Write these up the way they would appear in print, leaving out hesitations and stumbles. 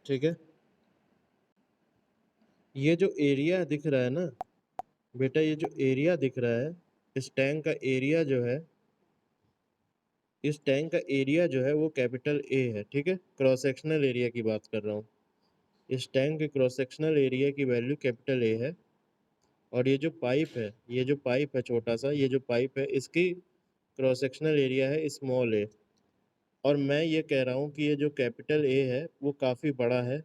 ठीक है। ये जो एरिया दिख रहा है ना बेटा, ये जो एरिया दिख रहा है, इस टैंक का एरिया जो है, इस टैंक का एरिया जो है वो कैपिटल ए है। ठीक है, क्रॉस सेक्शनल एरिया की बात कर रहा हूँ। इस टैंक के क्रॉस सेक्शनल एरिया की वैल्यू कैपिटल ए है। और ये जो पाइप है, ये जो पाइप है छोटा सा, ये जो पाइप है, इसकी क्रॉस सेक्शनल एरिया है स्मॉल ए। और मैं ये कह रहा हूँ कि ये जो कैपिटल ए है वो काफ़ी बड़ा है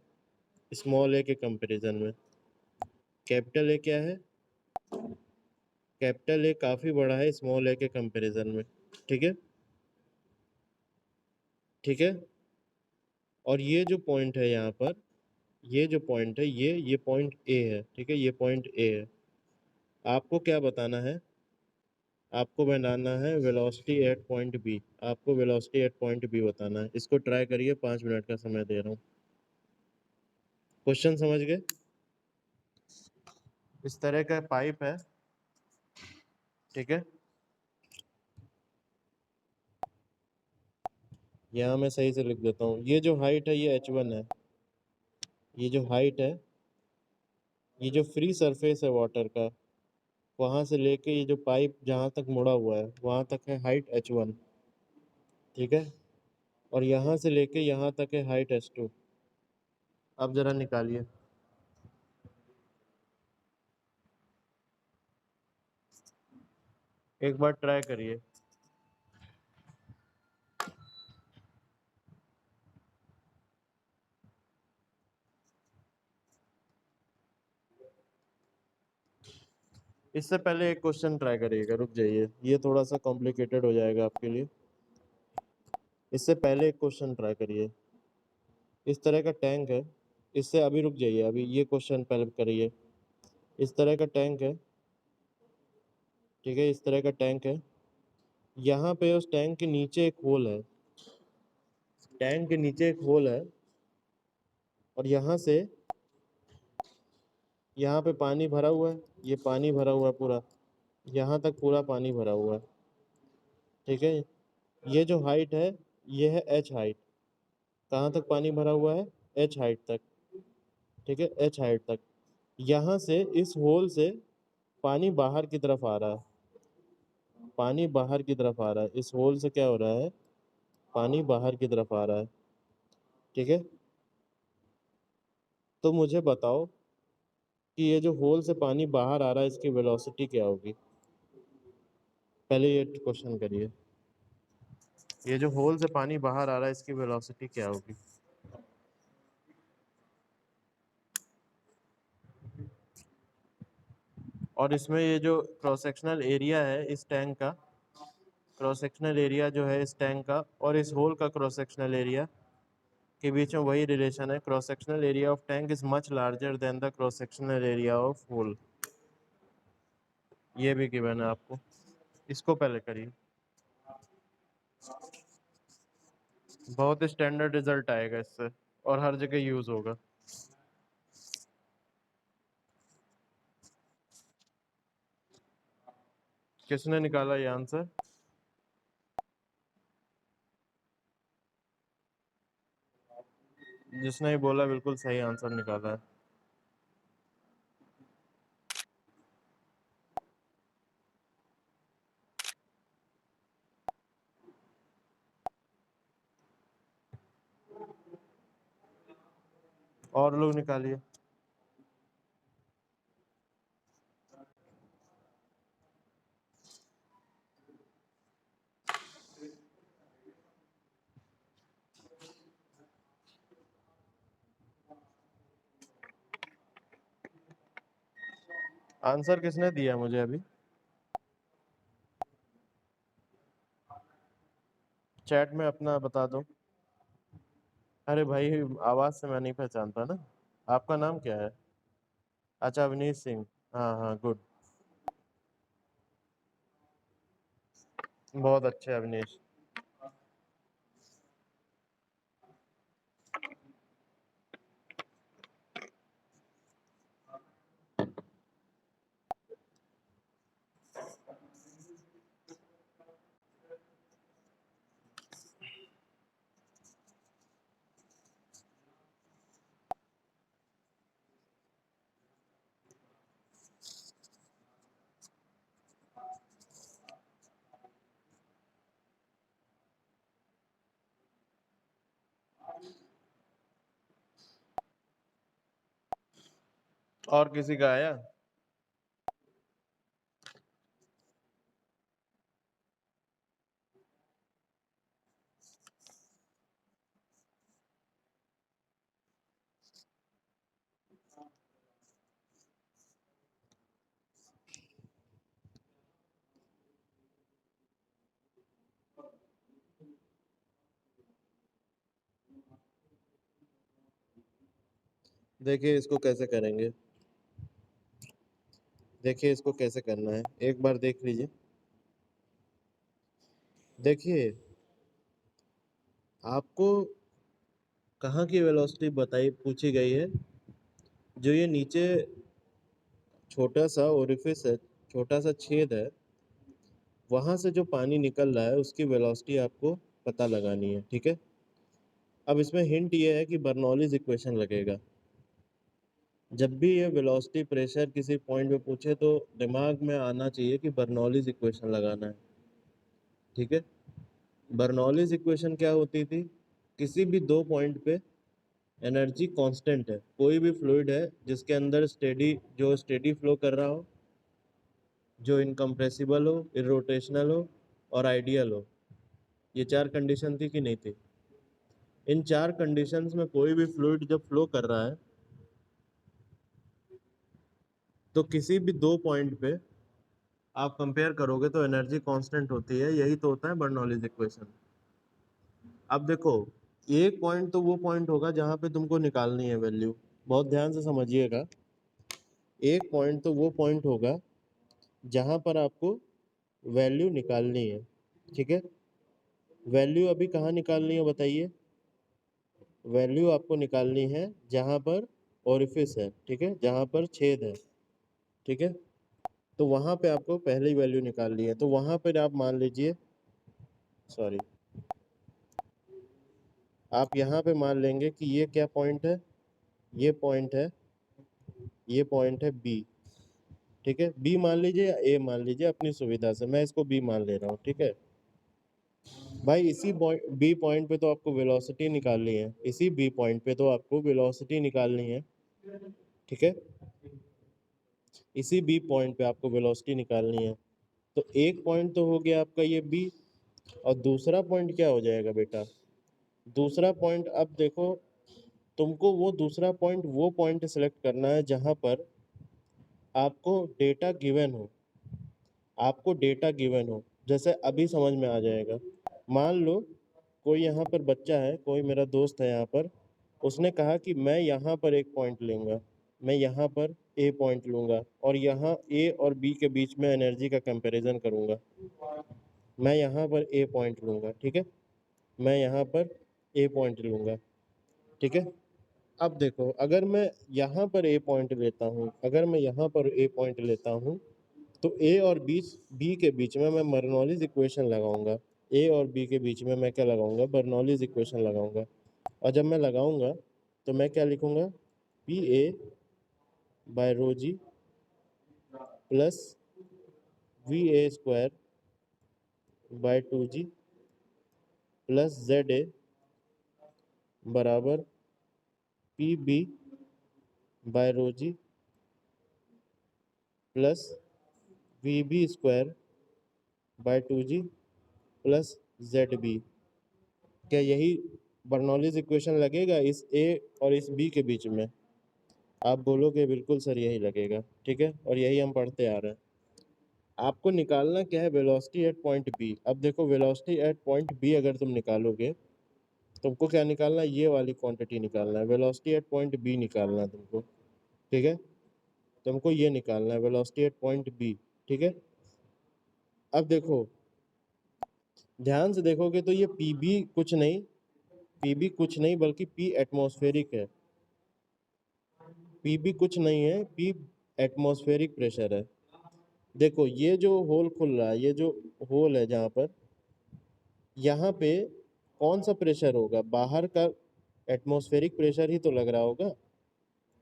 स्मॉल ए के कंपैरिजन में। कैपिटल ए क्या है? कैपिटल ए काफ़ी बड़ा है स्मॉल ए के कंपैरिजन में। ठीक है, ठीक है। और ये जो पॉइंट है यहाँ पर, ये जो पॉइंट है, ये पॉइंट ए है। ठीक है, ये पॉइंट ए है। आपको क्या बताना है? आपको बनाना है वेलोसिटी एट पॉइंट बी। आपको वेलोसिटी एट पॉइंट बी बताना है। इसको ट्राई करिए, 5 मिनट का समय दे रहा हूँ। क्वेश्चन समझ गए? इस तरह का पाइप है, ठीक है। यहाँ मैं सही से लिख देता हूँ। ये जो हाइट है ये h1 है। ये जो हाइट है, ये जो फ्री सरफेस है वाटर का, वहाँ से लेके ये जो पाइप जहाँ तक मुड़ा हुआ है वहाँ तक है हाइट h1। ठीक है, और यहाँ से लेके यहाँ तक है हाइट h2। अब जरा निकालिए। एक बार ट्राई करिए। इससे पहले एक क्वेश्चन ट्राई करिएगा, रुक जाइए, ये थोड़ा सा कॉम्प्लिकेटेड हो जाएगा आपके लिए। इससे पहले एक क्वेश्चन ट्राई करिए। इस तरह का टैंक है, इससे अभी रुक जाइए, अभी ये क्वेश्चन पहले करिए। इस तरह का टैंक है, ठीक है, इस तरह का टैंक है। यहाँ पे उस टैंक के नीचे एक होल है, टैंक के नीचे एक होल है, और यहाँ से यहाँ पे पानी भरा हुआ है, ये पानी भरा हुआ है पूरा, यहाँ तक पूरा पानी भरा हुआ है। ठीक है, ये जो हाइट है ये है एच हाइट। कहाँ तक पानी भरा हुआ है? एच हाइट तक। ठीक है, एच हाइट तक। यहाँ से इस होल से पानी बाहर की तरफ आ रहा है, पानी बाहर की तरफ आ रहा है। इस होल से क्या हो रहा है? पानी बाहर की तरफ आ रहा है। ठीक है, तो मुझे बताओ कि ये जो होल से पानी बाहर आ रहा है इसकी वेलोसिटी क्या होगी? पहले ये क्वेश्चन करिए, ये जो होल से पानी बाहर आ रहा है इसकी वेलोसिटी क्या होगी? और इसमें ये जो क्रॉस सेक्शनल एरिया है इस टैंक का, क्रॉस सेक्शनल एरिया जो है इस टैंक का और इस होल का क्रॉस सेक्शनल एरिया के बीच में वही रिलेशन है। Cross sectional area of tank is much larger than the cross sectional area of hole. ये भी गिवन है आपको, इसको पहले करिए। बहुत स्टैंडर्ड रिजल्ट आएगा इससे और हर जगह यूज होगा। किसने निकाला ये आंसर? जिसने ही बोला बिल्कुल सही आंसर निकाला है। और लोग निकालिए। आंसर किसने दिया मुझे अभी? चैट में अपना बता दो। अरे भाई, आवाज से मैं नहीं पहचानता ना। आपका नाम क्या है? अच्छा, अवनीश सिंह। हाँ हाँ, गुड। बहुत अच्छे अवनीश। और किसी का आया? देखिए इसको कैसे करेंगे, देखिए इसको कैसे करना है, एक बार देख लीजिए। देखिए आपको कहाँ की वेलोसिटी बताई पूछी गई है, जो ये नीचे छोटा सा ओरिफिस है, छोटा सा छेद है, वहां से जो पानी निकल रहा है उसकी वेलोसिटी आपको पता लगानी है, ठीक है। अब इसमें हिंट ये है कि बर्नौलीज इक्वेशन लगेगा। जब भी ये वेलोसिटी प्रेशर किसी पॉइंट पे पूछे तो दिमाग में आना चाहिए कि बर्नौलीज इक्वेशन लगाना है, ठीक है। बर्नौलीज इक्वेशन क्या होती थी, किसी भी दो पॉइंट पे एनर्जी कांस्टेंट है, कोई भी फ्लूइड है जिसके अंदर स्टेडी फ्लो कर रहा हो, जो इनकम्प्रेसिबल हो, इरोटेशनल हो और आइडियल हो, ये चार कंडीशन थी कि नहीं थी। इन चार कंडीशंस में कोई भी फ्लूइड जब फ्लो कर रहा है तो किसी भी दो पॉइंट पे आप कंपेयर करोगे तो एनर्जी कांस्टेंट होती है, यही तो होता है बर्नौलीज इक्वेशन। अब देखो एक पॉइंट तो वो पॉइंट होगा जहां पे तुमको निकालनी है वैल्यू, बहुत ध्यान से समझिएगा। एक पॉइंट तो वो पॉइंट होगा जहां पर आपको वैल्यू निकालनी है, ठीक है। वैल्यू अभी कहाँ निकालनी है बताइए? वैल्यू आपको निकालनी है जहां पर ओरिफिस है, ठीक है, जहां पर छेद है, ठीक है। तो वहां पे आपको पहले ही वैल्यू निकालनी है, तो वहां पर आप मान लीजिए, सॉरी, आप यहाँ पे मान लेंगे कि ये क्या पॉइंट है, ये पॉइंट है, ये पॉइंट है बी, ठीक है। बी मान लीजिए या ए मान लीजिए अपनी सुविधा से, मैं इसको बी मान ले रहा हूँ, ठीक है। भाई इसी बी पॉइंट पे तो आपको वेलोसिटी निकालनी है, इसी बी पॉइंट पे तो आपको वेलोसिटी निकालनी है, ठीक है। इसी बी पॉइंट पे आपको वेलोसिटी निकालनी है। तो एक पॉइंट तो हो गया आपका ये बी, और दूसरा पॉइंट क्या हो जाएगा बेटा? दूसरा पॉइंट, अब देखो तुमको वो दूसरा पॉइंट वो पॉइंट सेलेक्ट करना है जहां पर आपको डेटा गिवन हो, आपको डेटा गिवन हो। जैसे अभी समझ में आ जाएगा, मान लो कोई यहाँ पर बच्चा है, कोई मेरा दोस्त है यहाँ पर, उसने कहा कि मैं यहाँ पर एक पॉइंट लूँगा, मैं यहाँ पर ए पॉइंट लूँगा और यहाँ ए और बी के बीच में एनर्जी का कंपैरिजन करूँगा। मैं यहाँ पर ए पॉइंट लूँगा, ठीक है, मैं यहाँ पर ए पॉइंट लूँगा, ठीक है। अब देखो अगर मैं यहाँ पर ए पॉइंट लेता हूँ, अगर मैं यहाँ पर ए पॉइंट लेता हूँ तो ए और बी के बीच में मैं बर्नौलीज इक्वेशन लगाऊंगा। ए और बी के बीच में मैं क्या लगाऊंगा? बर्नौलीज इक्वेशन लगाऊंगा। और जब मैं लगाऊंगा तो मैं क्या लिखूंगा? P A by rho G plus V A square by 2g plus Z A बराबर P B by rho G plus we B square by 2g plus Z B. क्या यही बर्नौलीज इक्वेशन लगेगा इस ए और इस बी के बीच में? आप बोलोगे बिल्कुल सर यही लगेगा, ठीक है, और यही हम पढ़ते आ रहे हैं। आपको निकालना क्या है? Velocity at point B. अब देखो वेलोसिटी एट पॉइंट बी अगर तुम निकालोगे, तुमको क्या निकालना है? ये वाली क्वांटिटी निकालना है, वेलोसिटी एट पॉइंट बी निकालना है तुमको, ठीक है। तुमको ये निकालना है वेलोसिटी एट पॉइंट बी, ठीक है। अब देखो ध्यान से देखोगे तो ये पी बी कुछ नहीं, पी बी कुछ नहीं बल्कि पी एटमॉस्फेरिक है। पी बी कुछ नहीं है, पी एटमॉस्फेरिक प्रेशर है। देखो ये जो होल खुल रहा है, ये जो होल है जहाँ पर, यहाँ पे कौन सा प्रेशर होगा? बाहर का एटमॉस्फेरिक प्रेशर ही तो लग रहा होगा,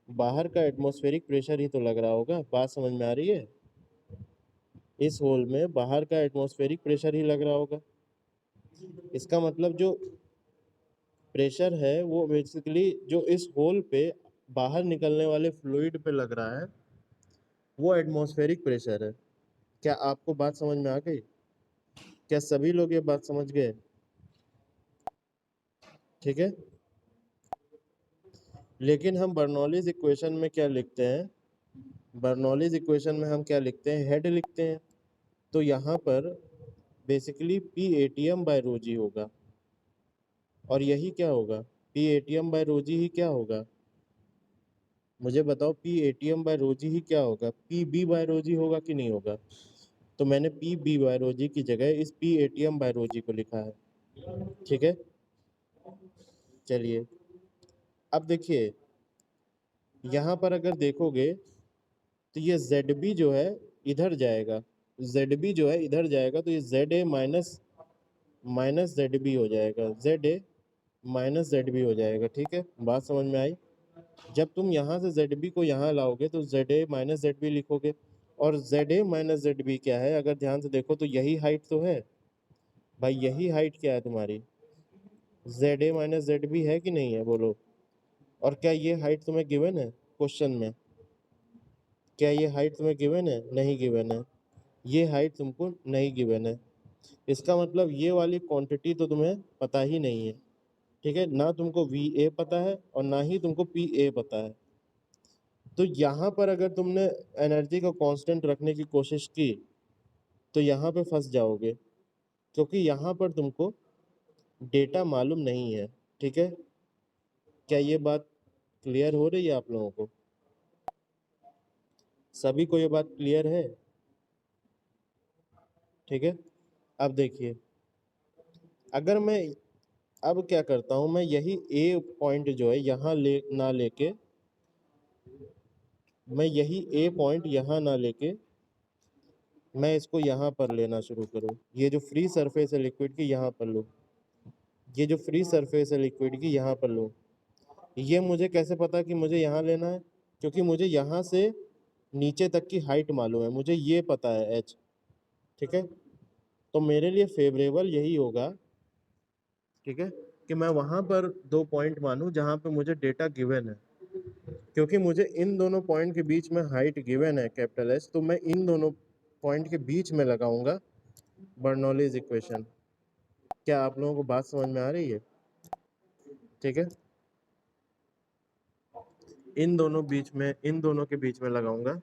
बाहर का एटमॉस्फेरिक प्रेशर ही तो लग रहा होगा। बात समझ में आ रही है? इस होल में बाहर का एटमॉस्फेरिक प्रेशर ही लग रहा होगा। इसका मतलब जो प्रेशर है वो बेसिकली जो इस होल पे बाहर निकलने वाले फ्लूइड पे लग रहा है वो एटमॉस्फेरिक प्रेशर है। क्या आपको बात समझ में आ गई? क्या सभी लोग ये बात समझ गए? ठीक है। लेकिन हम बर्नौलीज इक्वेशन में क्या लिखते हैं? बर्नौलीज इक्वेशन में हम क्या लिखते हैं? हेड लिखते हैं। तो यहाँ पर basically P ATM by rho जी होगा, और यही क्या होगा? पी एटीएम बाय रो जी ही क्या होगा? मुझे बताओ, पी एटीएम बाय रो जी ही क्या होगा? पी बी बाय रो जी होगा कि नहीं होगा? तो मैंने पी बी बाय रो जी की जगह इस पी एटीएम बाय रो जी को लिखा है। ठीक है, चलिए अब देखिए, यहाँ पर अगर देखोगे तो ये जेड बी जो है इधर जाएगा, जेड बी जो है इधर जाएगा, तो ये जेड ए माइनस माइनस जेड बी हो जाएगा, जेड ए माइनस जेड बी हो जाएगा। ठीक है, बात समझ में आई? जब तुम यहाँ से जेड बी को यहाँ लाओगे तो जेड ए माइनस जेड बी लिखोगे, और Z A minus Z B क्या है? अगर ध्यान से देखो तो यही हाइट तो है भाई, यही हाइट क्या है तुम्हारी? जेड ए माइनस जेड बी है कि नहीं है, बोलो? और क्या ये हाइट तुम्हें गिवन है क्वेश्चन में? क्या ये हाइट तुम्हें गिवन है? नहीं गिवन है, ये हाइट तुमको नहीं गिवन है। इसका मतलब ये वाली क्वांटिटी तो तुम्हें पता ही नहीं है। ठीक है, ना तुमको वी ए पता है और ना ही तुमको पी ए पता है। तो यहाँ पर अगर तुमने एनर्जी को कांस्टेंट रखने की कोशिश की तो यहाँ पे फंस जाओगे, क्योंकि यहाँ पर तुमको डेटा मालूम नहीं है। ठीक है, क्या ये बात क्लियर हो रही है आप लोगों को? सभी को ये बात क्लियर है? ठीक है, अब देखिए, अगर मैं अब क्या करता हूँ, मैं यही ए पॉइंट जो है यहाँ ना लेके, मैं यही ए पॉइंट यहाँ ना लेके मैं इसको यहाँ पर लेना शुरू करूँ। ये जो फ्री सरफेस है लिक्विड की यहाँ पर लूँ, ये जो फ्री सरफेस है लिक्विड की यहाँ पर लूँ। ये मुझे कैसे पता कि मुझे यहाँ लेना है? क्योंकि मुझे यहाँ से नीचे तक की हाइट मालूम है, मुझे ये पता है एच। ठीक है, तो मेरे लिए फेवरेबल यही होगा, ठीक है, कि मैं वहाँ पर दो पॉइंट मानूं जहाँ पे मुझे डेटा गिवन है। क्योंकि मुझे इन दोनों पॉइंट के बीच में हाइट गिवन है कैपिटल एच, तो मैं इन दोनों पॉइंट के बीच में लगाऊंगा बर्नौलीज इक्वेशन। क्या आप लोगों को बात समझ में आ रही है? ठीक है, इन दोनों के बीच में लगाऊंगा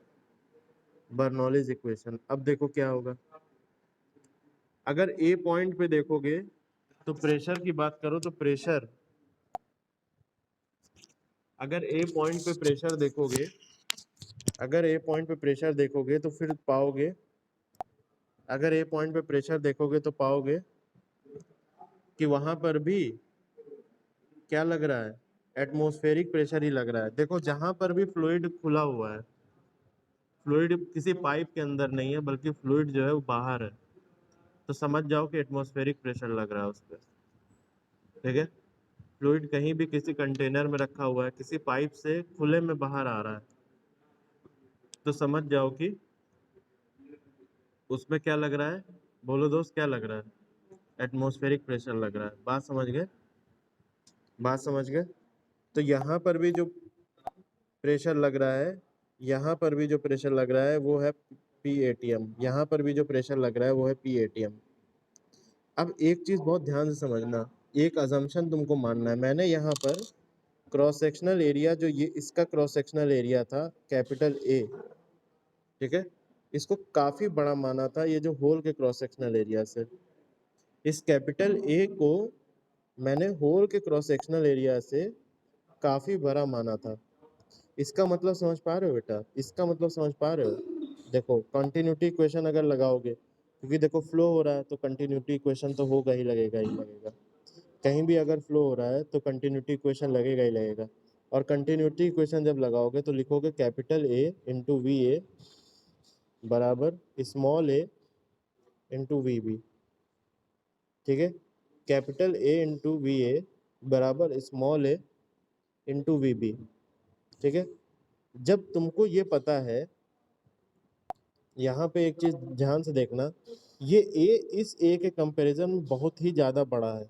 बर्नौलीज इक्वेशन। अब देखो क्या होगा, अगर ए पॉइंट पे देखोगे तो प्रेशर की बात करो तो प्रेशर, अगर ए पॉइंट पे प्रेशर देखोगे, अगर ए पॉइंट पे प्रेशर देखोगे तो फिर पाओगे, अगर ए पॉइंट पे प्रेशर देखोगे तो पाओगे कि वहां पर भी क्या लग रहा है? एटमॉस्फेरिक प्रेशर ही लग रहा है। देखो, जहां पर भी फ्लूइड खुला हुआ है, फ्लूइड किसी पाइप के अंदर नहीं है बल्कि फ्लूइड जो है वो बाहर है, तो समझ जाओ कि एटमॉस्फेरिक प्रेशर लग रहा है उस पर। ठीक है, फ्लूइड कहीं भी किसी कंटेनर में रखा हुआ है, किसी पाइप से खुले में बाहर आ रहा है, तो समझ जाओ कि उसमें क्या लग रहा है? बोलो दोस्त, क्या लग रहा है? एटमॉस्फेरिक प्रेशर लग रहा है। बात समझ गए? बात समझ गए? तो यहाँ पर भी जो प्रेशर लग रहा है, यहाँ पर भी जो प्रेशर लग रहा है वो है पी एटीएम, यहाँ पर भी जो प्रेशर लग रहा है वो है पी एटीएम। अब एक चीज बहुत ध्यान से समझना, एक अजम्पशन तुमको मानना है। मैंने यहाँ पर क्रॉस सेक्शनल एरिया, जो ये इसका क्रॉस सेक्शनल एरिया था कैपिटल ए, ठीक है, इसको काफी बड़ा माना था ये जो होल के क्रॉस सेक्शनल एरिया से। इस कैपिटल ए को मैंने होल के क्रॉस सेक्शनल एरिया से काफी बड़ा माना था। इसका मतलब समझ पा रहे हो बेटा? इसका मतलब समझ पा रहे हो? देखो, कंटिन्यूटी इक्वेशन अगर लगाओगे, क्योंकि देखो फ्लो हो रहा है तो कंटिन्यूटी इक्वेशन तो होगा ही, लगेगा ही लगेगा। कहीं भी अगर फ्लो हो रहा है तो कंटिन्यूटी इक्वेशन लगेगा ही लगेगा। और कंटिन्यूटी इक्वेशन जब लगाओगे तो लिखोगे capital A into V A बराबर small A into V B. ठीक है, capital A into V A बराबर small A into V B. ठीक है, जब तुमको ये पता है, यहाँ पे एक चीज ध्यान से देखना, ये ए इस ए के कंपैरिजन में बहुत ही ज़्यादा बड़ा है,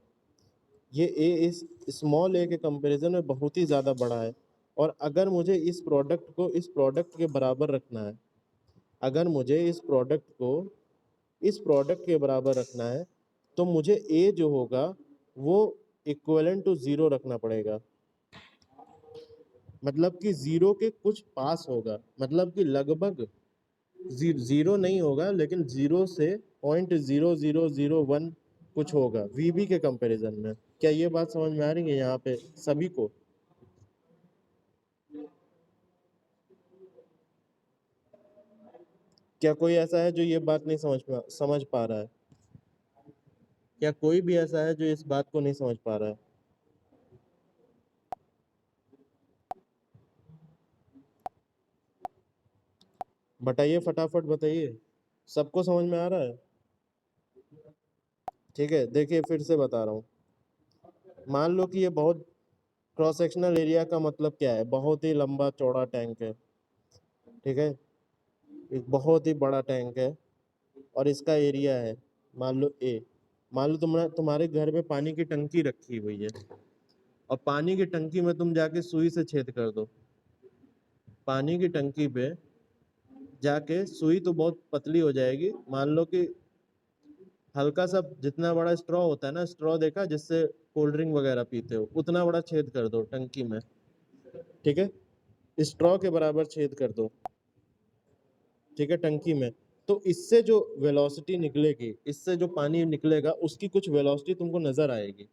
ये ए इस स्मॉल ए के कंपैरिजन में बहुत ही ज़्यादा बड़ा है। और अगर मुझे इस प्रोडक्ट को इस प्रोडक्ट के बराबर रखना है, अगर मुझे इस प्रोडक्ट को इस प्रोडक्ट के बराबर रखना है, तो मुझे ए जो होगा वो इक्वलेंट टू 0 रखना पड़ेगा। मतलब कि 0 के कुछ पास होगा, मतलब कि लगभग 0 नहीं होगा, लेकिन 0 से 0.0001 कुछ होगा वीबी के कंपैरिजन में। क्या ये बात समझ में आ रही है यहाँ पे सभी को? क्या कोई ऐसा है जो ये बात नहीं समझ पा रहा है? क्या कोई भी ऐसा है जो इस बात को नहीं समझ पा रहा है? बताइए, फटाफट बताइए। सबको समझ में आ रहा है? ठीक है, देखिए फिर से बता रहा हूँ। मान लो कि ये बहुत क्रॉस सेक्शनल एरिया का मतलब क्या है? बहुत ही लंबा चौड़ा टैंक है, ठीक है, एक बहुत ही बड़ा टैंक है और इसका एरिया है मान लो ए। मान लो तुम्हारे घर में पानी की टंकी रखी हुई है और पानी की टंकी में तुम जाके सुई से छेद कर दो। पानी की टंकी पे जाके सुई तो बहुत पतली हो जाएगी, मान लो कि हल्का सा, जितना बड़ा स्ट्रॉ होता है ना, स्ट्रॉ देखा जिससे कोल्ड ड्रिंक वगैरह पीते हो, उतना बड़ा छेद कर दो टंकी में, ठीक है, स्ट्रॉ के बराबर छेद कर दो, ठीक है, टंकी में। तो इससे जो वेलोसिटी निकलेगी, इससे जो पानी निकलेगा उसकी कुछ वेलोसिटी तुमको नजर आएगी,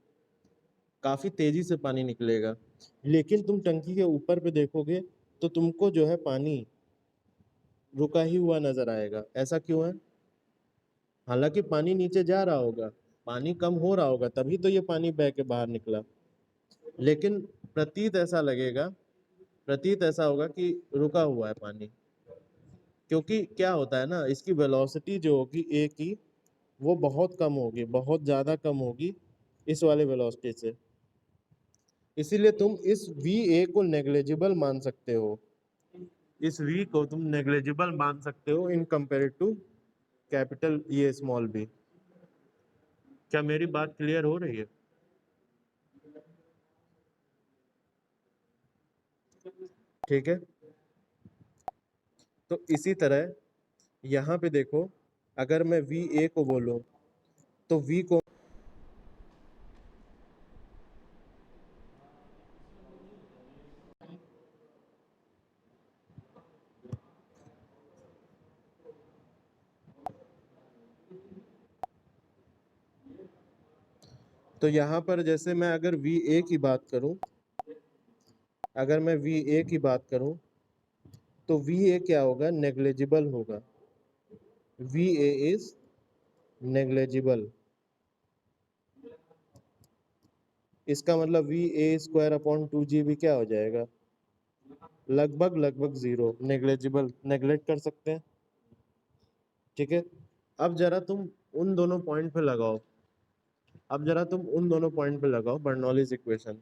काफी तेजी से पानी निकलेगा। लेकिन तुम टंकी के ऊपर पे देखोगे तो तुमको जो है पानी रुका ही हुआ नजर आएगा। ऐसा क्यों है? हालांकि पानी नीचे जा रहा होगा, पानी कम हो रहा होगा, तभी तो ये पानी बह के बाहर निकला, लेकिन प्रतीत ऐसा लगेगा, प्रतीत ऐसा होगा कि रुका हुआ है पानी। क्योंकि क्या होता है ना, इसकी वेलोसिटी जो होगी ए की, वो बहुत कम होगी, बहुत ज़्यादा कम होगी इस वाले वेलोसिटी से। इसीलिए तुम इस वी ए को नेग्लेजिबल मान सकते हो, इस वी को तुम नेग्लेजिबल मान सकते हो इन कंपेयर टू कैपिटल ये स्मॉल बी। क्या मेरी बात क्लियर हो रही है? ठीक है, तो इसी तरह यहाँ पे देखो, अगर मैं वी ए को बोलूँ तो वी को, तो यहाँ पर जैसे मैं अगर वी ए की बात करूँ, अगर मैं वी ए की बात करूँ तो वी ए क्या होगा? नेग्लेजिबल होगा। V A is negligible. इसका मतलब वी ए स्क्वायर अपॉन 2 जी भी क्या हो जाएगा? लगभग लगभग जीरो, नेग्लेजिबल, नेग्लेक्ट कर सकते हैं, ठीक है। अब जरा तुम उन दोनों पॉइंट पे लगाओ, अब जरा तुम उन दोनों पॉइंट पे लगाओ बर्नौलीज इक्वेशन।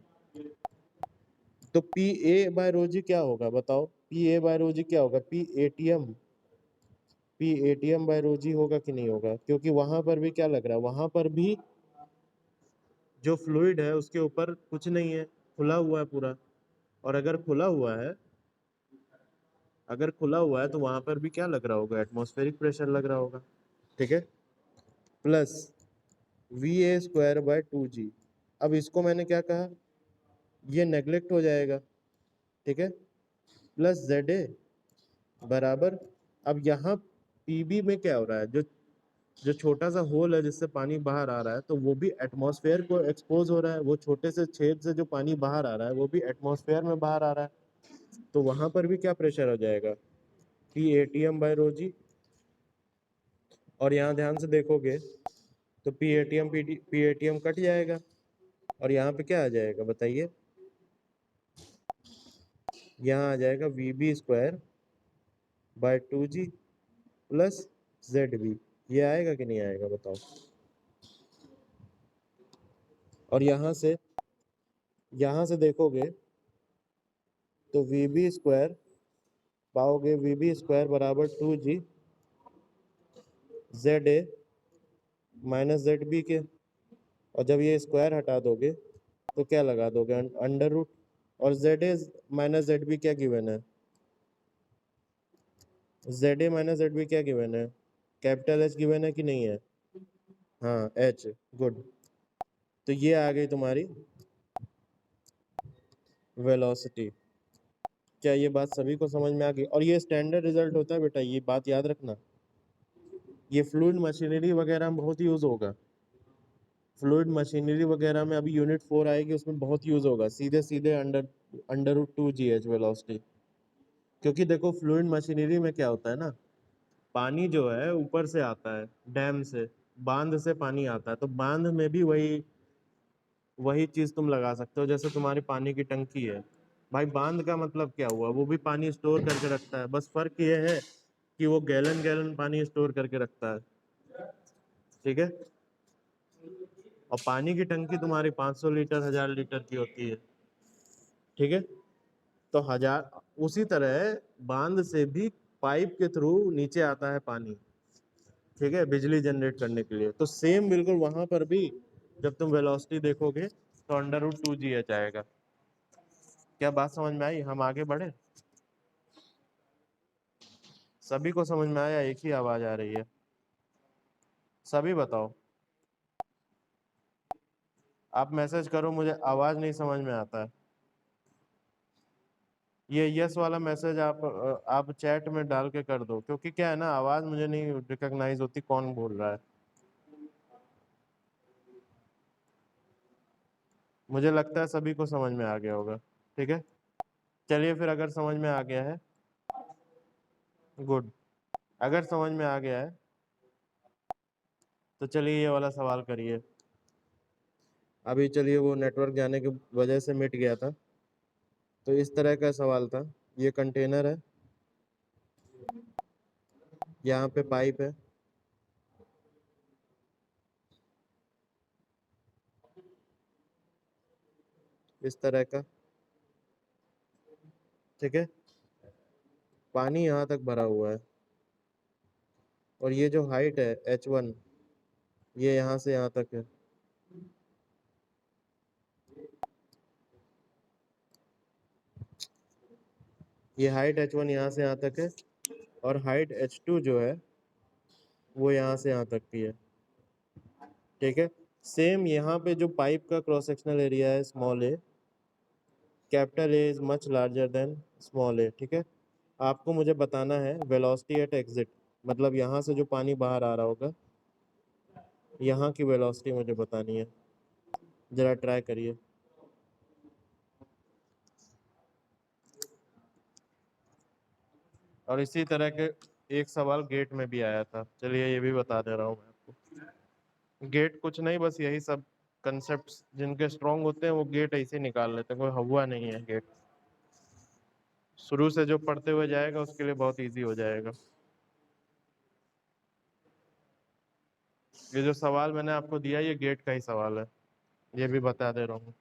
तो पी ए बाय रो जी क्या होगा बताओ? पी ए बाय रो जी क्या होगा? पी एटीएम बाय रो जी होगा कि नहीं होगा? क्योंकि वहां पर भी क्या लग रहा है, वहां पर भी जो फ्लूइड है उसके ऊपर कुछ नहीं है, खुला हुआ है पूरा। और अगर खुला हुआ है, अगर खुला हुआ है तो वहां पर भी क्या लग रहा होगा? एटमॉस्फेरिक प्रेशर लग रहा होगा, ठीक है। Plus V A square by 2 जी। अब इसको मैंने क्या कहा? ये नेग्लेक्ट हो जाएगा, ठीक है। प्लस जेड ए बराबर, अब यहाँ पीबी में क्या हो रहा है? जो जो छोटा सा होल है जिससे पानी बाहर आ रहा है, तो वो भी एटमॉस्फेयर को एक्सपोज हो रहा है। वो छोटे से छेद से जो पानी बाहर आ रहा है वो भी एटमॉस्फेयर में बाहर आ रहा है। तो वहां पर भी क्या प्रेशर हो जाएगा? पी एटीएम बाय रो जी। और यहाँ ध्यान से देखोगे तो पी एटीएम कट जाएगा और यहाँ पे क्या आ जाएगा बताइए? यहाँ आ जाएगा v B square by 2 g plus Z b. ये आएगा कि नहीं आएगा बताओ? और यहाँ से देखोगे तो वी बी स्क्वायर पाओगे, वी बी स्क्वायर बराबर 2 जी जेड ए माइनस जेड बी के। और जब ये स्क्वायर हटा दोगे तो क्या लगा दोगे? Under root. और Z A minus Z B क्या गिवन है? जेड ए माइनस जेड बी क्या गिवन है? कैपिटल एच गिवन है कि नहीं है? हाँ एच, गुड। तो ये आ गई तुम्हारी वेलोसिटी। क्या ये बात सभी को समझ में आ गई? और ये स्टैंडर्ड रिजल्ट होता है बेटा, ये बात याद रखना। ये फ्लूइड मशीनरी वगैरह में बहुत यूज होगा। फ्लूइड मशीनरी वगैरह में अभी यूनिट 4 आएगी, उसमें बहुत यूज होगा, सीधे सीधे अंडर रूट 2 GH वेलोसिटी। क्योंकि देखो फ्लूइड मशीनरी में क्या होता है ना, पानी जो है ऊपर से आता है, डैम से, बांध से पानी आता है, तो बांध में भी वही वही चीज तुम लगा सकते हो। जैसे तुम्हारी पानी की टंकी है भाई, बांध का मतलब क्या हुआ, वो भी पानी स्टोर करके रखता है, बस फर्क ये है कि वो गैलन गैलन पानी स्टोर करके रखता है, ठीक है। और पानी की टंकी तुम्हारी 500 लीटर 1000 लीटर की होती है, ठीक है। तो हजार, उसी तरह बांध से भी पाइप के थ्रू नीचे आता है पानी, ठीक है, बिजली जनरेट करने के लिए। तो सेम बिल्कुल वहां पर भी जब तुम वेलोसिटी देखोगे तो अंडर रूट 2 GH आएगा। क्या बात समझ में आई? हम आगे बढ़े? सभी को समझ में आया? एक ही आवाज आ रही है, सभी बताओ। आप मैसेज करो, मुझे आवाज नहीं समझ में आता है। ये यस वाला मैसेज आप चैट में डाल के कर दो, क्योंकि क्या है ना, आवाज मुझे नहीं रिकॉग्नाइज होती कौन बोल रहा है। मुझे लगता है सभी को समझ में आ गया होगा, ठीक है। चलिए फिर, अगर समझ में आ गया है, गुड। अगर समझ में आ गया है तो चलिए ये वाला सवाल करिए। अभी चलिए, वो नेटवर्क जाने की वजह से मिट गया था। तो इस तरह का सवाल था, ये कंटेनर है, यहाँ पे पाइप है, इस तरह का, ठीक है। पानी यहाँ तक भरा हुआ है, और ये जो हाइट है H1, ये यहाँ से यहाँ तक है। ये हाइट H1 यहाँ से यहाँ तक है, और हाइट H2 जो है वो यहाँ से यहाँ तक की है, ठीक है। सेम यहाँ पे जो पाइप का क्रॉस सेक्शनल एरिया है small A, capital A is much larger than small A, ठीक है। आपको मुझे बताना है वेलोसिटी एट एग्जिट, मतलब यहाँ से जो पानी बाहर आ रहा होगा, यहाँ की वेलोसिटी मुझे बतानी है। जरा ट्राई करिए। और इसी तरह के एक सवाल गेट में भी आया था, चलिए ये भी बता दे रहा हूँ मैं आपको। गेट कुछ नहीं, बस यही सब कंसेप्ट जिनके स्ट्रांग होते हैं वो गेट ऐसे ही निकाल लेते हैं, कोई हवा नहीं है गेट। शुरू से जो पढ़ते हुए जाएगा उसके लिए बहुत इजी हो जाएगा। ये जो सवाल मैंने आपको दिया ये गेट का ही सवाल है, ये भी बता दे रहा हूँ।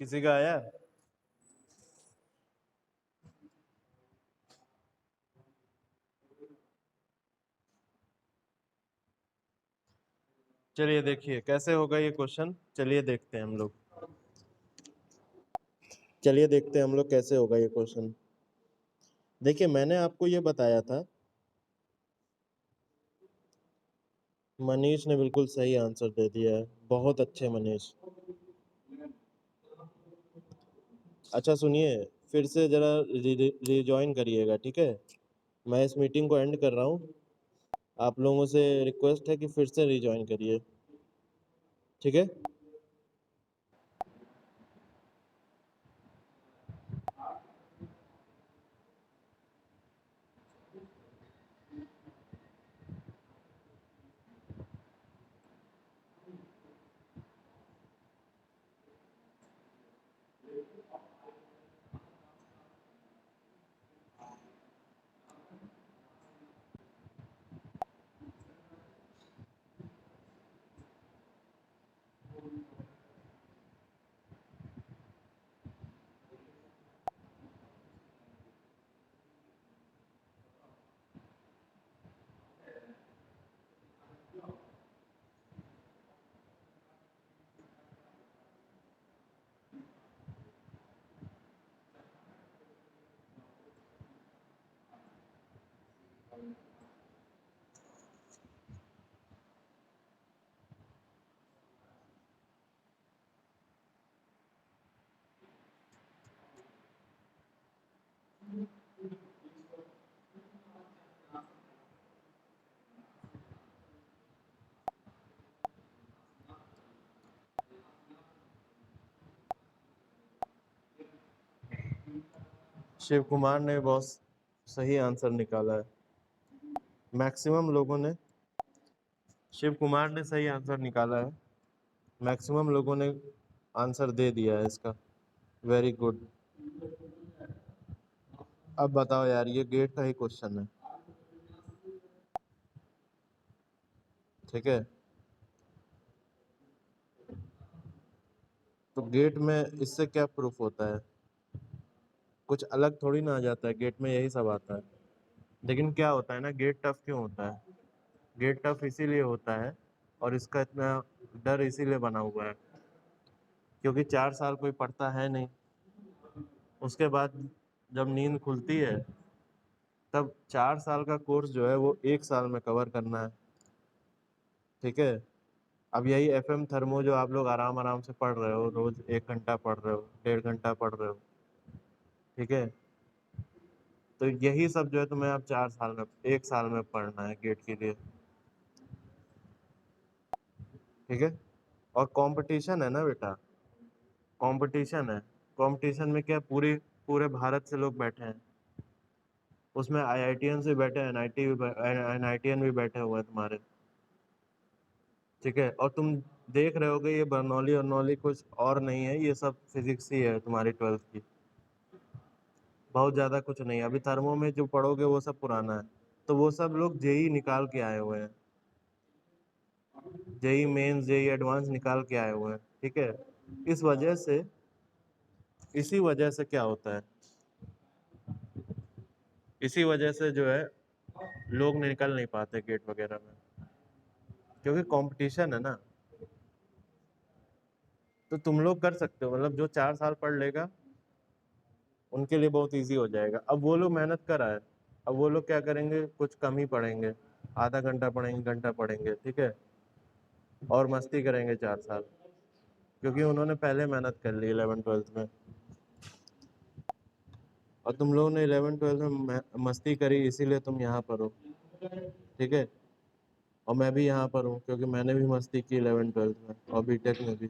किसी का आया? चलिए देखिए कैसे होगा ये क्वेश्चन, चलिए देखते हैं हम लोग। चलिए देखते हैं हम लोग कैसे होगा ये क्वेश्चन। देखिए मैंने आपको ये बताया था, मनीष ने बिल्कुल सही आंसर दे दिया है, बहुत अच्छे मनीष। अच्छा सुनिए, फिर से जरा रिजॉइन करिएगा, ठीक है। मैं इस मीटिंग को एंड कर रहा हूँ, आप लोगों से रिक्वेस्ट है कि फिर से रिजॉइन करिए, ठीक है। शिव कुमार ने बहुत सही आंसर निकाला है, मैक्सिमम लोगों ने, शिव कुमार ने सही आंसर निकाला है, मैक्सिमम लोगों ने आंसर दे दिया है इसका। Very good. अब बताओ यार, ये गेट का ही क्वेश्चन है, ठीक है। तो गेट में इससे क्या प्रूफ होता है, कुछ अलग थोड़ी ना आ जाता है, गेट में यही सब आता है। लेकिन क्या होता है ना, गेट टफ क्यों होता है, गेट टफ इसीलिए होता है और इसका इतना डर इसीलिए बना हुआ है क्योंकि 4 साल कोई पढ़ता है नहीं, उसके बाद जब नींद खुलती है तब 4 साल का कोर्स जो है वो 1 साल में कवर करना है, ठीक है। अब यही एफएम थर्मो जो आप लोग आराम आराम से पढ़ रहे हो, रोज 1 घंटा पढ़ रहे हो, 1.5 घंटा पढ़ रहे हो, ठीक है। तो यही सब जो है तुम्हें अब 4 साल में, 1 साल में पढ़ना है गेट के लिए, ठीक है। और कंपटीशन है ना बेटा, कंपटीशन है, कंपटीशन में क्या पूरी पूरे भारत से लोग बैठे हैं, उसमें आईआईटीएन भी बैठे हैं, एनआईटीएन भी बैठे हुए हैं तुम्हारे, ठीक है। और तुम देख रहे होगे ये बर्नौली अर्नौली कुछ और नहीं है, ये सब फिजिक्स ही है तुम्हारी 12th की, बहुत ज़्यादा कुछ नहीं है। अभी थर्मो में जो पढ़ोगे वो सब पुराना है, तो वो सब लोग जेई निकाल के आए हुए हैं, जेई मेंस जेई एडवांस निकाल के आए हुए हैं, ठीक है। इस वजह से, इसी वजह से क्या होता है, इसी वजह से जो है लोग निकल नहीं पाते गेट वगैरह में, क्योंकि कंपटीशन है ना। तो तुम लोग कर सकते हो, मतलब जो 4 साल पढ़ लेगा उनके लिए बहुत इजी हो जाएगा। अब वो लोग मेहनत कर आए, अब वो लोग क्या करेंगे, कुछ कम ही पढ़ेंगे, आधा घंटा पढ़ेंगे, घंटा पढ़ेंगे, ठीक है, और मस्ती करेंगे 4 साल, क्योंकि उन्होंने पहले मेहनत कर ली 11th 12th में। और तुम लोगों ने 11th 12th में मस्ती करी, इसीलिए तुम यहाँ पर हो, ठीक है। और मैं भी यहाँ पर हूँ क्योंकि मैंने भी मस्ती की 11th 12th में और बीटेक में भी।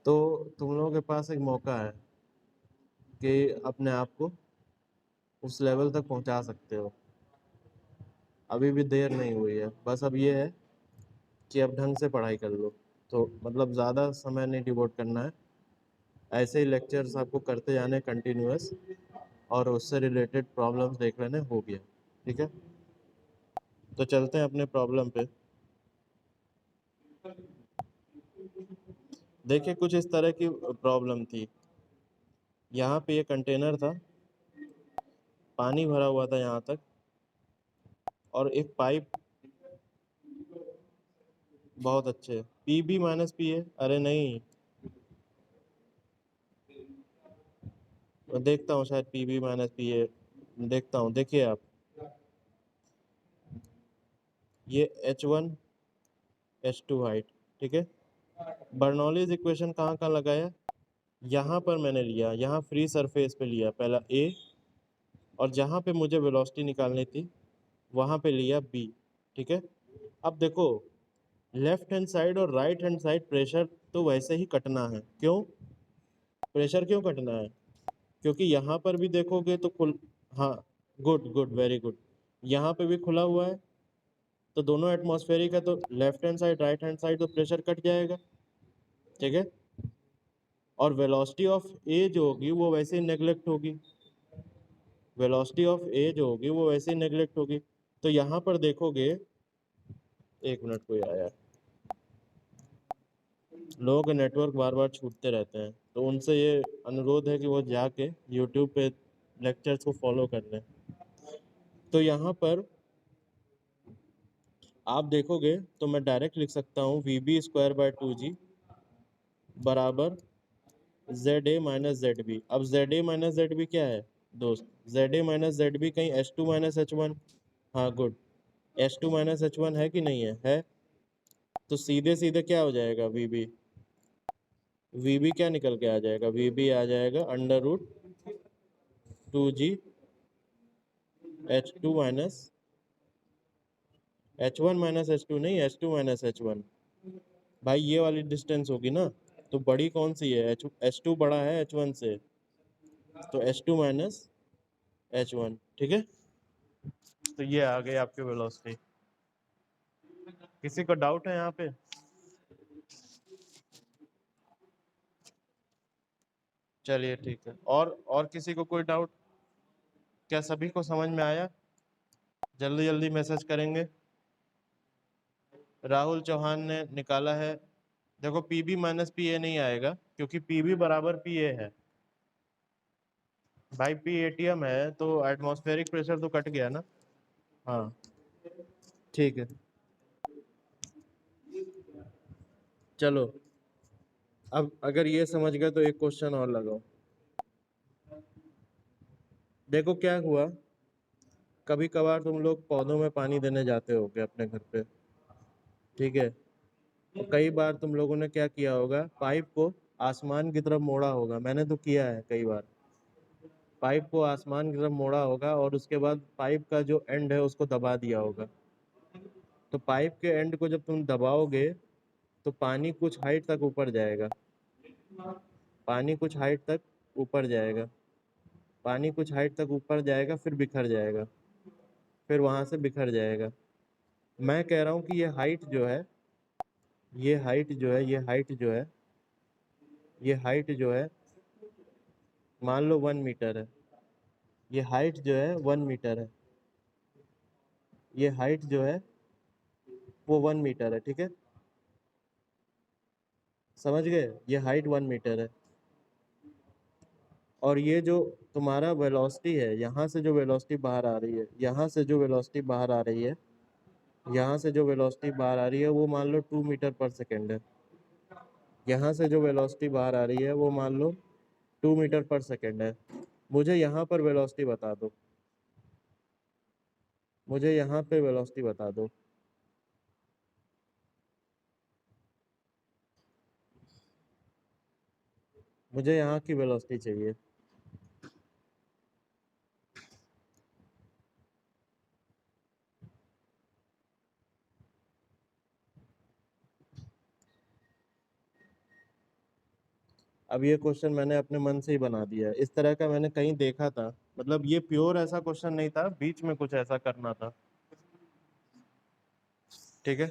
तो तुम लोगों के पास एक मौका है कि अपने आप को उस लेवल तक पहुँचा सकते हो, अभी भी देर नहीं हुई है, बस अब ये है कि अब ढंग से पढ़ाई कर लो। तो मतलब ज़्यादा समय नहीं डिवोट करना है, ऐसे ही लेक्चर्स आपको करते जाने कंटिन्यूअस, और उससे रिलेटेड प्रॉब्लम्स देख लेने, हो गया, ठीक है। तो चलते हैं अपने प्रॉब्लम पे। देखिए कुछ इस तरह की प्रॉब्लम थी, यहाँ पे ये कंटेनर था, पानी भरा हुआ था यहाँ तक, और एक पाइप बहुत अच्छे। P b minus p a, अरे नहीं, मैं देखता हूँ शायद p b minus p a, देखता हूँ। देखिए आप, ये H1 H2 हाइट, ठीक है। बर्नौलीज इक्वेशन कहाँ कहाँ लगाया, यहाँ पर मैंने लिया, यहाँ फ्री सरफेस पे लिया पहला ए, और जहाँ पे मुझे वेलोसिटी निकालनी थी वहाँ पे लिया बी, ठीक है। अब देखो, लेफ्ट हैंड साइड और राइट हैंड साइड प्रेशर तो वैसे ही कटना है। क्यों प्रेशर क्यों कटना है, क्योंकि यहाँ पर भी देखोगे तो खुल, हाँ, गुड गुड, वेरी गुड, यहाँ पे भी खुला हुआ है, तो दोनों एटमॉस्फेरिक है, तो left hand side right hand side तो प्रेशर कट जाएगा, ठीक है। और वेलोसिटी ऑफ ए जो होगी वो वैसे ही नेग्लेक्ट होगी, वेलोसिटी ऑफ ए जो होगी वो वैसे ही नेग्लेक्ट होगी। तो यहाँ पर देखोगे, एक मिनट, कोई आया, लोगों के नेटवर्क बार बार छूटते रहते हैं, तो उनसे ये अनुरोध है कि वो जाके यूट्यूब पे लेक्चर्स को फॉलो कर लें। तो यहाँ पर आप देखोगे तो मैं डायरेक्ट लिख सकता हूँ we B square by 2g बराबर जेड ए माइनस जेड बी। अब जेड ए माइनस जेड बी क्या है दोस्त, जेड ए माइनस जेड बी कहीं H2 माइनस H1, हाँ गुड, H2 माइनस H1 है कि नहीं है। तो सीधे सीधे क्या हो जाएगा, वी बी क्या निकल के आ जाएगा, वी बी आ जाएगा √2g H2 minus H1 minus H2 नहीं, H2 माइनस H1। भाई ये वाली डिस्टेंस होगी ना, तो बड़ी कौन सी है, H2 बड़ा है H1 से, तो H2 माइनस H1, ठीक है। तो ये आ गई आपकी वेलोसिटी। किसी को डाउट है यहाँ पे, चलिए ठीक है। और किसी को कोई डाउट, क्या सभी को समझ में आया, जल्दी जल्दी मैसेज करेंगे। राहुल चौहान ने निकाला है, देखो p b minus p a नहीं आएगा, क्योंकि पी बी बराबर पी ए है भाई, पी एटीएम है तो एटमॉस्फेरिक प्रेशर तो कट गया ना। हाँ ठीक है, चलो। अब अगर ये समझ गए तो एक क्वेश्चन और लगाओ। देखो क्या हुआ, कभी कभार तुम लोग पौधों में पानी देने जाते होगे अपने घर पे, ठीक है। तो कई बार तुम लोगों ने क्या किया होगा, पाइप को आसमान की तरफ मोड़ा होगा, मैंने तो किया है कई बार। पाइप को आसमान की तरफ मोड़ा होगा और उसके बाद पाइप का जो एंड है उसको दबा दिया होगा। तो पाइप के एंड को जब तुम दबाओगे तो पानी कुछ हाइट तक ऊपर जाएगा, पानी कुछ हाइट तक ऊपर जाएगा, पानी कुछ हाइट तक ऊपर जाएगा, फिर बिखर जाएगा, फिर वहां से बिखर जाएगा। मैं कह रहा हूँ कि ये हाइट जो है, ये हाइट जो है, ये हाइट जो है, ये हाइट जो है, मान लो 1 मीटर है, ये हाइट जो है 1 मीटर है, ये हाइट जो है वो 1 मीटर है, ठीक है। समझ गए, ये हाइट 1 मीटर है। और ये जो तुम्हारा वेलोसिटी है, यहाँ से जो वेलोसिटी बाहर आ रही है, यहाँ से जो वेलोसिटी बाहर आ रही है, यहाँ से जो वेलोसिटी बाहर आ रही है वो मान लो 2 मीटर पर सेकेंड है। यहाँ से जो वेलोसिटी बाहर आ रही है वो मान लो 2 मीटर पर सेकेंड है। मुझे यहाँ पर वेलोसिटी बता दो, मुझे यहाँ पे वेलोसिटी बता दो। मुझे यहाँ की वेलोसिटी चाहिए। अब ये क्वेश्चन मैंने अपने मन से ही बना दिया है, इस तरह का मैंने कहीं देखा था, मतलब ये प्योर ऐसा क्वेश्चन नहीं था, बीच में कुछ ऐसा करना था, ठीक है।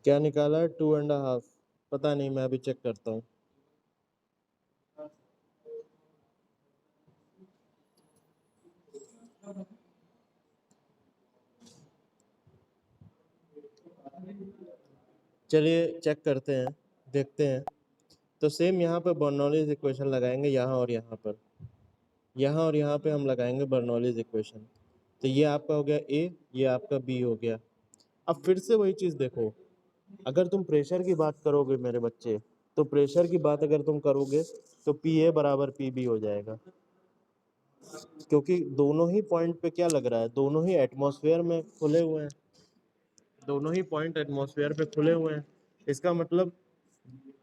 क्या निकाला है? 2.5। पता नहीं, मैं अभी चेक करता हूँ। चलिए चेक करते हैं, देखते हैं। तो सेम यहाँ पे बर्नौलीज इक्वेशन लगाएंगे, यहाँ और यहाँ पर, यहाँ और यहाँ पे हम लगाएंगे बर्नौलीज इक्वेशन। तो ये आपका हो गया ए, ये आपका बी हो गया। अब फिर से वही चीज़ देखो, अगर तुम प्रेशर की बात करोगे मेरे बच्चे, तो प्रेशर की बात अगर तुम करोगे तो पी ए बराबर पी बी हो जाएगा, क्योंकि दोनों ही पॉइंट पे क्या लग रहा है, दोनों ही एटमॉस्फेयर में खुले हुए हैं, दोनों ही पॉइंट एटमॉस्फेयर पे खुले हुए हैं। इसका मतलब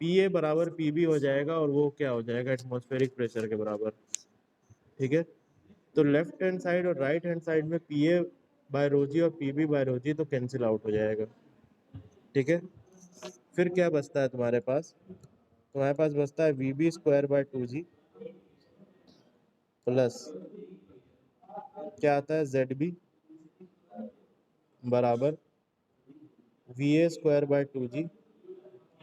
पी ए बराबर पी बी हो जाएगा, और वो क्या हो जाएगा, एटमॉस्फेरिक प्रेशर के बराबर। ठीक है, तो लेफ्ट हैंड साइड और राइट हैंड साइड में पी ए बाय रोजी और पी बी बाय रोजी तो कैंसिल आउट हो जाएगा। ठीक है, फिर क्या बचता है तुम्हारे पास? तुम्हारे पास बचता है v B square by 2g plus क्या आता है, जेड बी बराबर v A square by 2g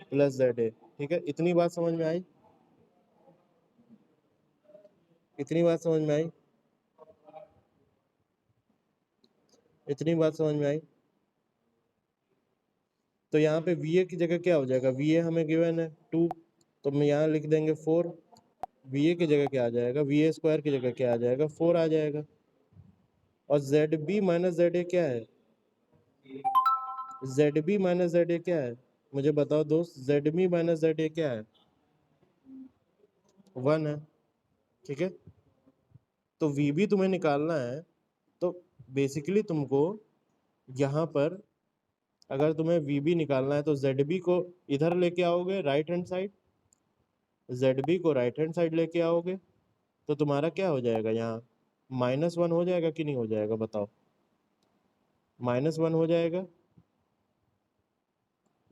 plus Z a. ठीक है, इतनी बात समझ में आई? इतनी बात समझ में आई? इतनी बात समझ में आई? तो यहाँ पे वी ए की जगह क्या हो जाएगा, वी ए हमें गिवन है 2, तो हम यहाँ लिख देंगे 4। वी ए की जगह क्या आ जाएगा, वी ए स्क्वायर की जगह क्या आ जाएगा, 4 आ जाएगा। और z b minus z a क्या है, z b minus z a क्या है, मुझे बताओ दोस्त, z b minus z a क्या है, 1 है। ठीक है, तो वी बी तुम्हें निकालना है, तो बेसिकली तुमको यहाँ पर अगर तुम्हें वी बी निकालना है तो जेड बी को इधर लेके आओगे right hand side, z b को राइट हैंड साइड लेके आओगे, तो तुम्हारा क्या हो जाएगा, यहाँ -1 हो जाएगा कि नहीं हो जाएगा, बताओ? -1 हो जाएगा।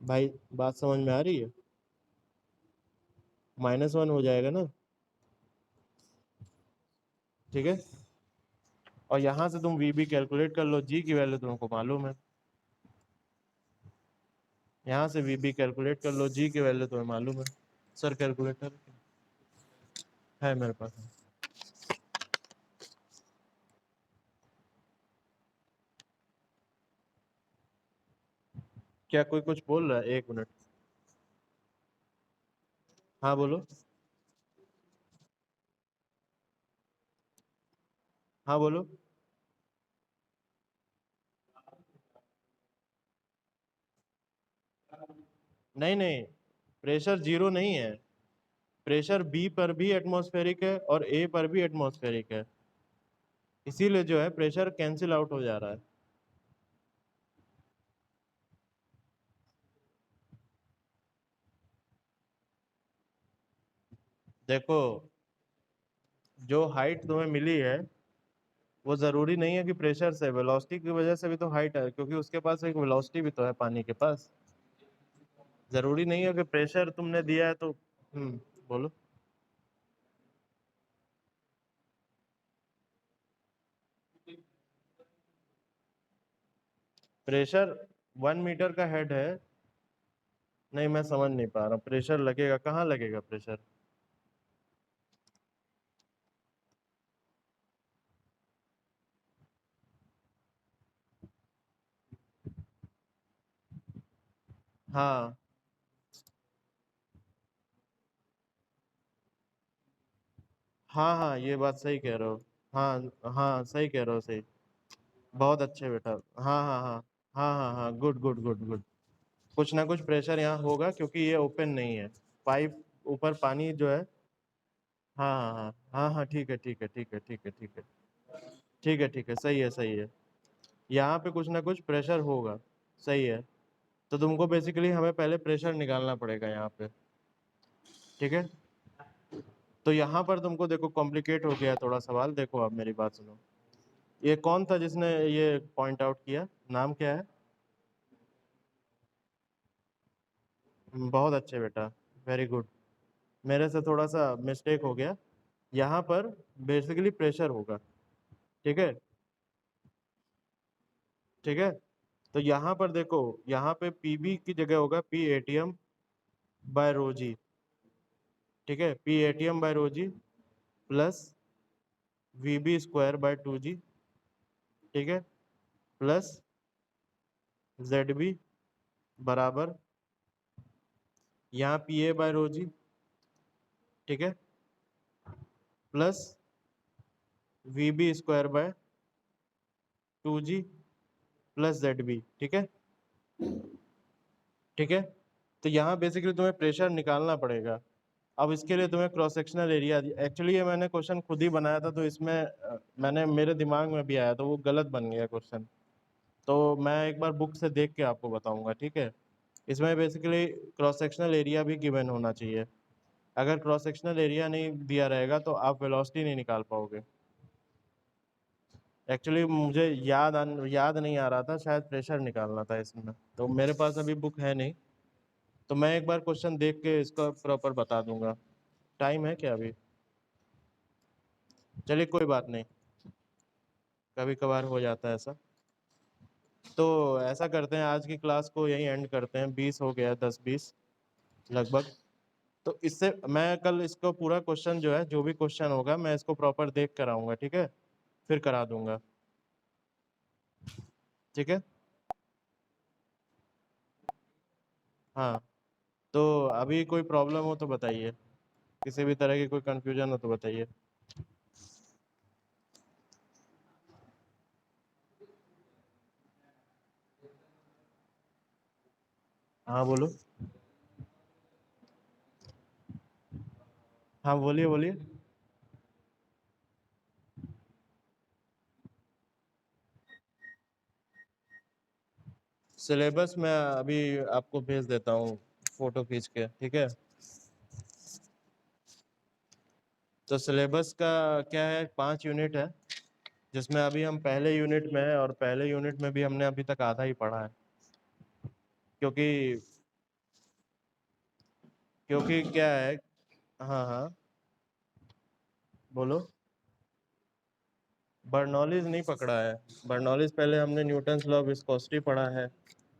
भाई बात समझ में आ रही है? -1 हो जाएगा ना। ठीक है, और यहाँ से तुम वी बी कैलकुलेट कर लो, जी की वैल्यू तुमको मालूम है, यहाँ से वी बी कैलकुलेट कर लो, जी की वैल्यू तुम्हें मालूम है। सर कैलकुलेटर है मेरे पास? क्या कोई कुछ बोल रहा है? 1 मिनट। हाँ बोलो। हाँ बोलो। नहीं नहीं, प्रेशर जीरो नहीं है, प्रेशर बी पर भी एटमॉस्फेरिक है और ए पर भी एटमॉस्फेरिक है, इसीलिए जो है प्रेशर कैंसिल आउट हो जा रहा है। देखो, जो हाइट तुम्हें मिली है वो जरूरी नहीं है कि प्रेशर से, वेलोसिटी की वजह से भी तो हाइट है, क्योंकि उसके पास एक वेलोसिटी भी तो है पानी के पास। जरूरी नहीं है कि प्रेशर तुमने दिया है तो बोलो। प्रेशर 1 मीटर का हेड है। नहीं, मैं समझ नहीं पा रहा, प्रेशर लगेगा कहाँ, लगेगा प्रेशर? हाँ हाँ हाँ, ये बात सही कह रहे हो। हाँ हाँ, सही कह रहे हो, सही। बहुत अच्छे बेटा। हाँ हाँ हाँ हाँ हाँ हाँ, गुड गुड गुड गुड। कुछ ना कुछ प्रेशर यहाँ होगा, क्योंकि ये ओपन नहीं है पाइप, ऊपर पानी जो है। हाँ हाँ हाँ हाँ हाँ, ठीक है ठीक है ठीक है ठीक है ठीक है ठीक है ठीक है, सही है सही है। यहाँ पे कुछ ना कुछ प्रेशर होगा, सही है। तो तुमको बेसिकली हमें पहले प्रेशर निकालना पड़ेगा यहाँ पे। ठीक है, तो यहाँ पर तुमको देखो कॉम्प्लिकेट हो गया थोड़ा सवाल, देखो अब मेरी बात सुनो। ये कौन था जिसने ये पॉइंट आउट किया, नाम क्या है? बहुत अच्छे बेटा, वेरी गुड। मेरे से थोड़ा सा मिस्टेक हो गया, यहाँ पर बेसिकली प्रेशर होगा। ठीक है, ठीक है, तो यहाँ पर देखो, यहाँ पे पीबी की जगह होगा पी एटीएम बाय रो जी, ठीक है, P ATM by rho G plus we B square by two G, ठीक है, प्लस जेड बी बराबर यहाँ पी ए बाय रो जी, ठीक है, plus we B square by two g plus Z b, ठीक है, ठीक है। तो यहाँ बेसिकली तुम्हें प्रेशर निकालना पड़ेगा। अब इसके लिए तुम्हें क्रॉस सेक्शनल एरिया, एक्चुअली ये मैंने क्वेश्चन खुद ही बनाया था, तो इसमें मैंने मेरे दिमाग में भी आया तो वो गलत बन गया क्वेश्चन, तो मैं एक बार बुक से देख के आपको बताऊंगा, ठीक है। इसमें बेसिकली क्रॉस सेक्शनल एरिया भी गिवन होना चाहिए। अगर क्रॉस सेक्शनल एरिया नहीं दिया रहेगा तो आप वेलोसिटी नहीं निकाल पाओगे। एक्चुअली मुझे याद नहीं आ रहा था, शायद प्रेशर निकालना था इसमें, तो मेरे पास अभी बुक है नहीं, तो मैं एक बार क्वेश्चन देख के इसका प्रॉपर बता दूंगा। टाइम है क्या अभी? चलिए कोई बात नहीं, कभी कभार हो जाता है ऐसा। तो ऐसा करते हैं, आज की क्लास को यहीं एंड करते हैं, 20 हो गया, 10-20 लगभग। तो इससे मैं कल इसको पूरा क्वेश्चन जो है, जो भी क्वेश्चन होगा मैं इसको प्रॉपर देख कर आऊँगा, ठीक है, फिर करा दूंगा, ठीक है। हाँ, तो अभी कोई प्रॉब्लम हो तो बताइए, किसी भी तरह की कोई कंफ्यूजन हो तो बताइए। हाँ बोलो। हाँ बोलिए बोलिए। सिलेबस मैं अभी आपको भेज देता हूँ फोटो खींच के, ठीक है। तो सिलेबस का क्या है, 5 यूनिट है, जिसमें अभी हम पहले यूनिट में है, और पहले यूनिट में भी हमने अभी तक आधा ही पढ़ा है, क्योंकि क्योंकि क्या है। हाँ हाँ बोलो। बर्नौलीज नहीं पकड़ा है। बर्नौलीज पहले हमने न्यूटन्स लॉ ऑफ विस्कोसिटी पढ़ा है,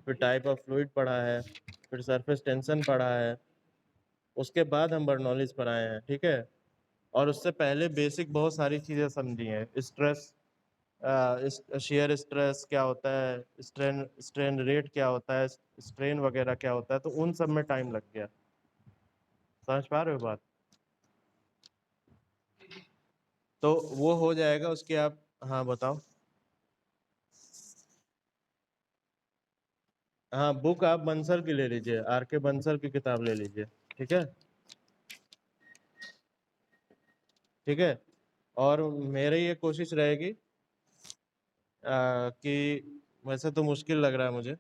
फिर टाइप ऑफ फ्लूइड पढ़ा है, फिर सरफेस टेंशन पढ़ा है, उसके बाद हम बर्नौलीज पर आए हैं, ठीक है। और उससे पहले बेसिक बहुत सारी चीज़ें समझी हैं, स्ट्रेस, शेयर स्ट्रेस क्या होता है, स्ट्रेन स्ट्रेन रेट क्या होता है, स्ट्रेन वगैरह क्या होता है, तो उन सब में टाइम लग गया। समझ पा रहे हो बात? तो वो हो जाएगा उसके आप। हाँ बताओ। हाँ बुक आप बंसल की ले लीजिए, आर के बंसल की किताब ले लीजिए, ठीक है, ठीक है। और मेरी ये कोशिश रहेगी कि वैसे तो मुश्किल लग रहा है मुझे,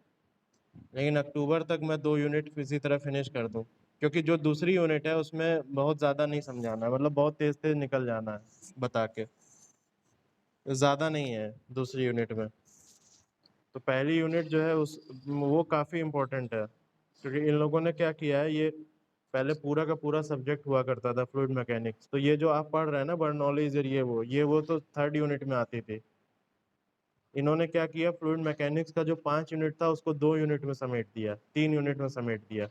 लेकिन अक्टूबर तक मैं 2 यूनिट किसी तरह फिनिश कर दूं, क्योंकि जो दूसरी यूनिट है उसमें बहुत ज़्यादा नहीं समझाना है, मतलब बहुत तेज तेज निकल जाना है बता के, ज़्यादा नहीं है दूसरी यूनिट में। तो पहली यूनिट जो है उस वो काफ़ी इम्पोर्टेंट है, क्योंकि इन लोगों ने क्या किया है, ये पहले पूरा का पूरा सब्जेक्ट हुआ करता था फ्लूइड मैकेनिक्स, तो ये जो आप पढ़ रहे हैं ना बर्नौलीज और ये वो तो थर्ड यूनिट में आती थी। इन्होंने क्या किया, फ्लूइड मैकेनिक्स का जो 5 यूनिट था उसको 2 यूनिट में समेट दिया, 3 यूनिट में समेट दिया।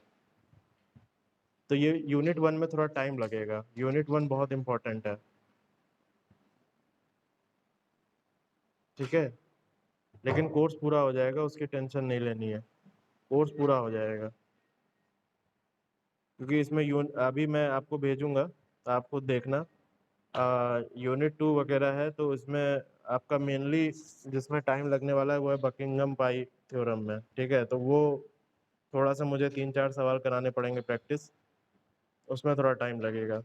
तो ये यूनिट 1 में थोड़ा टाइम लगेगा, यूनिट 1 बहुत इंपॉर्टेंट है, ठीक है। लेकिन कोर्स पूरा हो जाएगा, उसकी टेंशन नहीं लेनी है, कोर्स पूरा हो जाएगा, क्योंकि इसमें अभी मैं आपको भेजूंगा तो आप खुद देखना। यूनिट 2 वगैरह है, तो इसमें आपका मेनली जिसमें टाइम लगने वाला है वो है बकिंगम पाई थ्योरम में, ठीक है। तो वो थोड़ा सा मुझे 3-4 सवाल कराने पड़ेंगे प्रैक्टिस, उसमें थोड़ा टाइम लगेगा,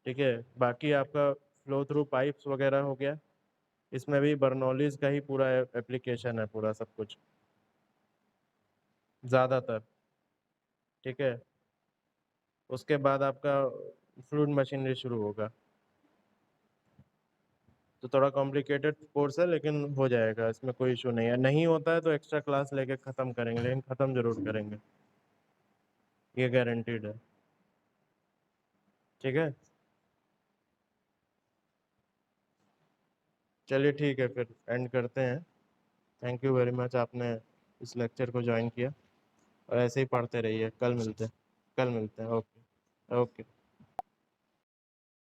ठीक है। बाकी आपका फ्लो थ्रू पाइप्स वगैरह हो गया, इसमें भी बर्नौलीज का ही पूरा एप्लीकेशन है, पूरा सब कुछ ज़्यादातर, ठीक है। उसके बाद आपका फ्लूइड मशीनरी शुरू होगा, तो थोड़ा कॉम्प्लिकेटेड कोर्स है, लेकिन हो जाएगा, इसमें कोई इशू नहीं है। नहीं होता है तो एक्स्ट्रा क्लास लेके ख़त्म करेंगे, लेकिन ख़त्म ज़रूर करेंगे, ये गारंटीड है, ठीक है। चलिए ठीक है, फिर एंड करते हैं। थैंक यू वेरी मच, आपने इस लेक्चर को ज्वाइन किया, और ऐसे ही पढ़ते रहिए। कल मिलते हैं, कल मिलते हैं। Okay, okay.